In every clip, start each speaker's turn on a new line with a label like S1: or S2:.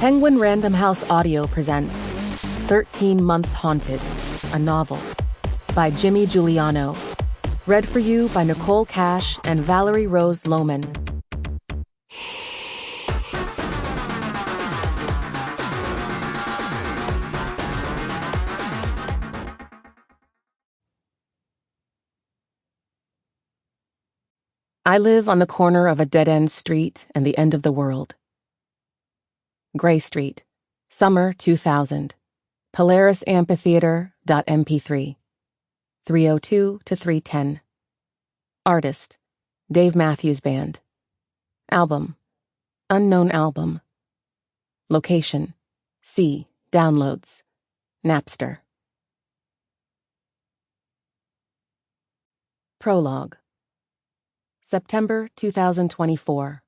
S1: Penguin Random House Audio presents 13 Months Haunted, a novel by Jimmy Juliano. Read for you by Nicole Cash and Valerie Rose Lohman. I live on the corner of a dead-end street and the end of the world. Gray Street, Summer 2000, Polaris Amphitheater.mp3, 302 to 310. Artist, Dave Matthews Band. Album, Unknown Album. Location, C, Downloads, Napster. Prologue. September 2024.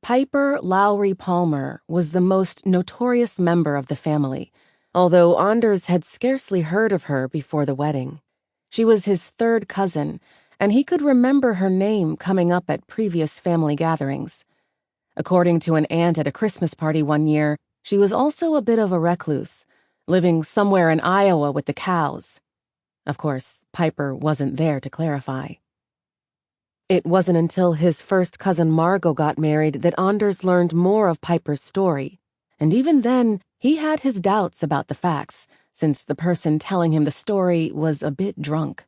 S1: Piper Lowery Palmer was the most notorious member of the family, although Anders had scarcely heard of her before the wedding. She was his third cousin, and he could remember her name coming up at previous family gatherings. According to an aunt at a Christmas party one year, she was also a bit of a recluse, living somewhere in Iowa with the cows. Of course, Piper wasn't there to clarify. It wasn't until his first cousin Margot got married that Anders learned more of Piper's story, and even then, he had his doubts about the facts, since the person telling him the story was a bit drunk.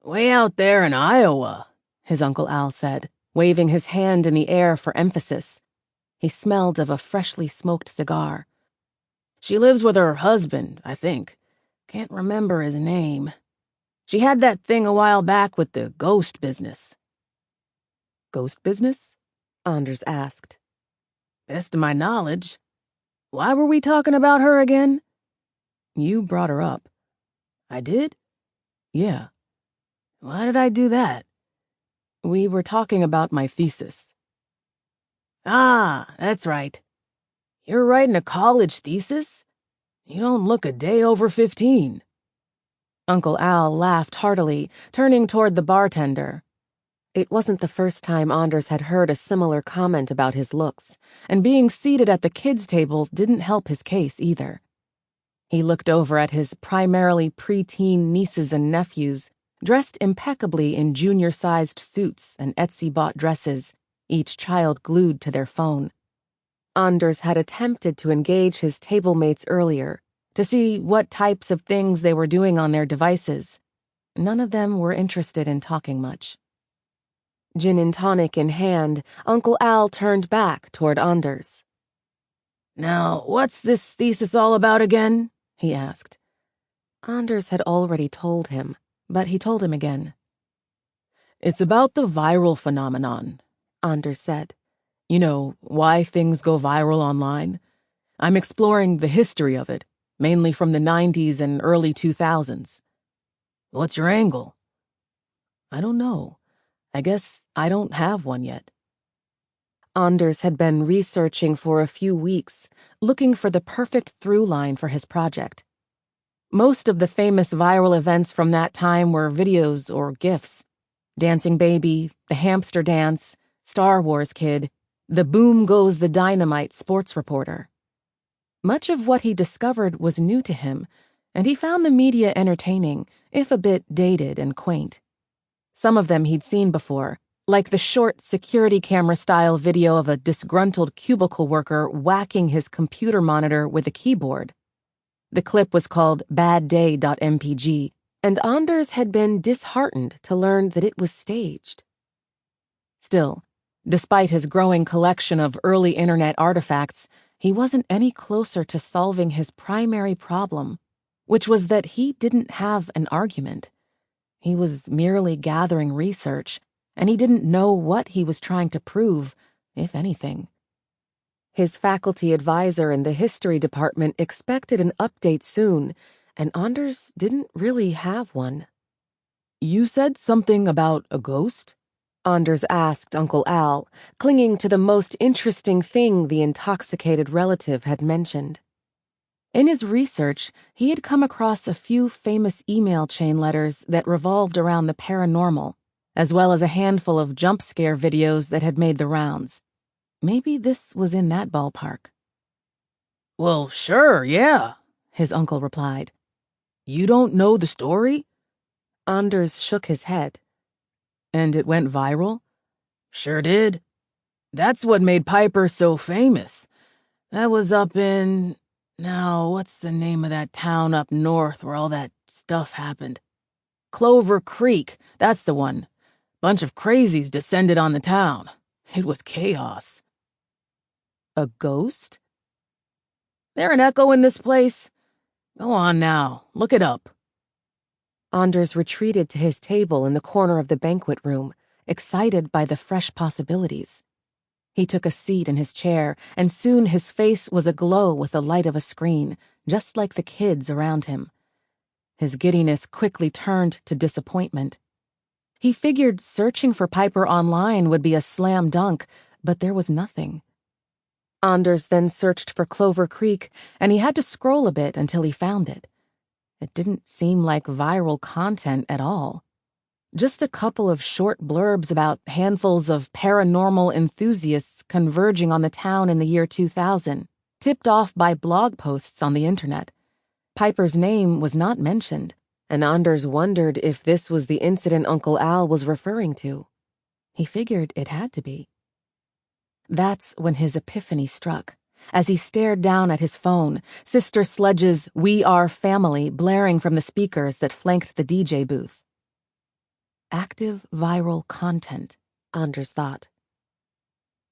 S2: "Way out there in Iowa,"
S1: his Uncle Al said, waving his hand in the air for emphasis. He smelled of a freshly smoked cigar.
S2: "She lives with her husband, I think. Can't remember his name. She had that thing a while back with the ghost business."
S1: "Ghost business?" Anders asked.
S2: "Best of my knowledge. Why were we talking about her again?"
S1: "You brought her up."
S2: "I did?"
S1: "Yeah."
S2: "Why did I do that?"
S1: "We were talking about my thesis."
S2: "Ah, that's right. You're writing a college thesis? You don't look a day over 15.
S1: Uncle Al laughed heartily, turning toward the bartender. It wasn't the first time Anders had heard a similar comment about his looks, and being seated at the kids' table didn't help his case either. He looked over at his primarily preteen nieces and nephews, dressed impeccably in junior-sized suits and Etsy-bought dresses, each child glued to their phone. Anders had attempted to engage his table mates earlier, to see what types of things they were doing on their devices. None of them were interested in talking much. Gin and tonic in hand, Uncle Al turned back toward Anders.
S2: "Now, what's this thesis all about again?" he asked.
S1: Anders had already told him, but he told him again.
S2: "It's about the viral phenomenon,"
S1: Anders said.
S2: "You know, why things go viral online. I'm exploring the history of it, mainly from the 90s and early 2000s. "What's your angle?"
S1: "I don't know. I guess I don't have one yet." Anders had been researching for a few weeks, looking for the perfect through line for his project. Most of the famous viral events from that time were videos or GIFs. Dancing Baby, the Hamster Dance, Star Wars Kid, the Boom Goes the Dynamite sports reporter. Much of what he discovered was new to him, and he found the media entertaining, if a bit dated and quaint. Some of them he'd seen before, like the short security camera-style video of a disgruntled cubicle worker whacking his computer monitor with a keyboard. The clip was called badday.mpg, and Anders had been disheartened to learn that it was staged. Still, despite his growing collection of early internet artifacts, he wasn't any closer to solving his primary problem, which was that he didn't have an argument. He was merely gathering research, and he didn't know what he was trying to prove, if anything. His faculty advisor in the history department expected an update soon, and Anders didn't really have one.
S2: "You said something about a ghost?"
S1: Anders asked Uncle Al, clinging to the most interesting thing the intoxicated relative had mentioned. In his research, he had come across a few famous email chain letters that revolved around the paranormal, as well as a handful of jump scare videos that had made the rounds. Maybe this was in that ballpark.
S2: Well, sure, yeah, his uncle replied. You don't know the story?
S1: Anders shook his head.
S2: And it went viral? Sure did. That's what made Piper so famous. That was up in... Now, what's the name of that town up north where all that stuff happened? Clover Creek, that's the one. Bunch of crazies descended on the town. It was chaos.
S1: A ghost?
S2: There an echo in this place? Go on now, look it up.
S1: Anders retreated to his table in the corner of the banquet room, excited by the fresh possibilities. He took a seat in his chair, and soon his face was aglow with the light of a screen, just like the kids around him. His giddiness quickly turned to disappointment. He figured searching for Piper online would be a slam dunk, but there was nothing. Anders then searched for Clover Creek, and he had to scroll a bit until he found it. It didn't seem like viral content at all. Just a couple of short blurbs about handfuls of paranormal enthusiasts converging on the town in the year 2000, tipped off by blog posts on the internet. Piper's name was not mentioned, and Anders wondered if this was the incident Uncle Al was referring to. He figured it had to be. That's when his epiphany struck, as he stared down at his phone, Sister Sledge's "We Are Family" blaring from the speakers that flanked the DJ booth. Active viral content, Anders thought.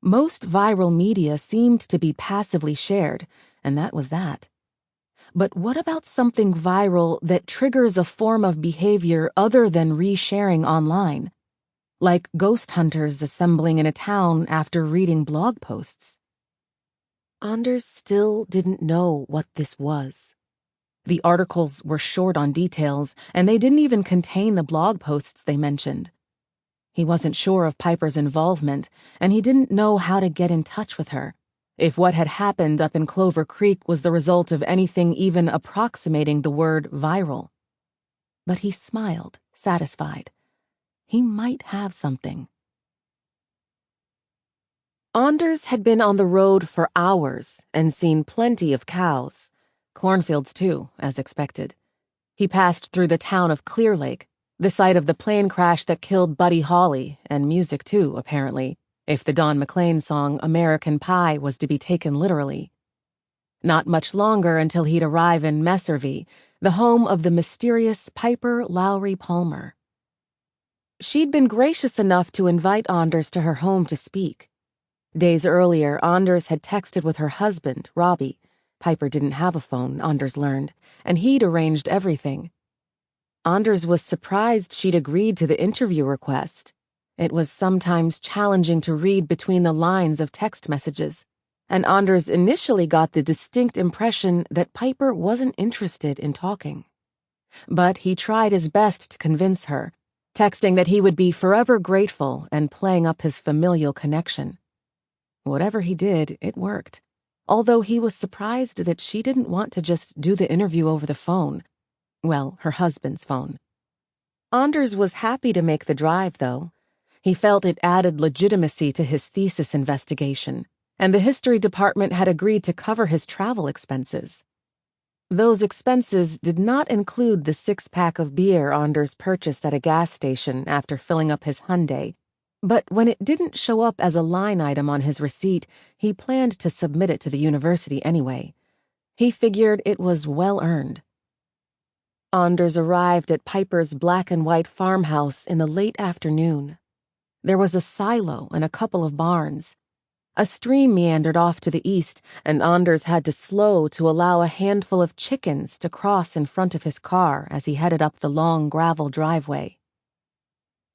S1: Most viral media seemed to be passively shared, and that was that. But what about something viral that triggers a form of behavior other than resharing online? Like ghost hunters assembling in a town after reading blog posts. Anders still didn't know what this was. The articles were short on details, and they didn't even contain the blog posts they mentioned. He wasn't sure of Piper's involvement, and he didn't know how to get in touch with her, if what had happened up in Clover Creek was the result of anything even approximating the word viral. But he smiled, satisfied. He might have something. Anders had been on the road for hours and seen plenty of cows. Cornfields, too, as expected. He passed through the town of Clear Lake, the site of the plane crash that killed Buddy Holly, and music, too, apparently, if the Don McLean song American Pie was to be taken literally. Not much longer until he'd arrive in Messervy, the home of the mysterious Piper Lowery Palmer. She'd been gracious enough to invite Anders to her home to speak. Days earlier, Anders had texted with her husband, Robbie. Piper didn't have a phone, Anders learned, and he'd arranged everything. Anders was surprised she'd agreed to the interview request. It was sometimes challenging to read between the lines of text messages, and Anders initially got the distinct impression that Piper wasn't interested in talking. But he tried his best to convince her, texting that he would be forever grateful and playing up his familial connection. Whatever he did, it worked, although he was surprised that she didn't want to just do the interview over the phone. Well, her husband's phone. Anders was happy to make the drive, though. He felt it added legitimacy to his thesis investigation, and the history department had agreed to cover his travel expenses. Those expenses did not include the 6-pack of beer Anders purchased at a gas station after filling up his Hyundai, but when it didn't show up as a line item on his receipt, he planned to submit it to the university anyway. He figured it was well earned. Anders arrived at Piper's black and white farmhouse in the late afternoon. There was a silo and a couple of barns. A stream meandered off to the east, and Anders had to slow to allow a handful of chickens to cross in front of his car as he headed up the long gravel driveway.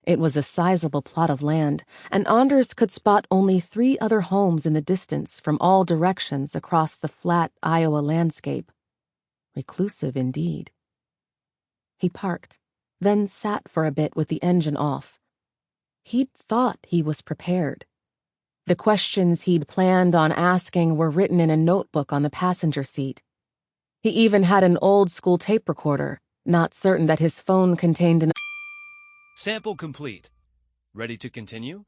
S1: It was a sizable plot of land, and Anders could spot only 3 other homes in the distance from all directions across the flat Iowa landscape. Reclusive indeed. He parked, then sat for a bit with the engine off. He'd thought he was prepared. The questions he'd planned on asking were written in a notebook on the passenger seat. He even had an old-school tape recorder, not certain that his phone contained an...
S3: Sample complete. Ready to continue?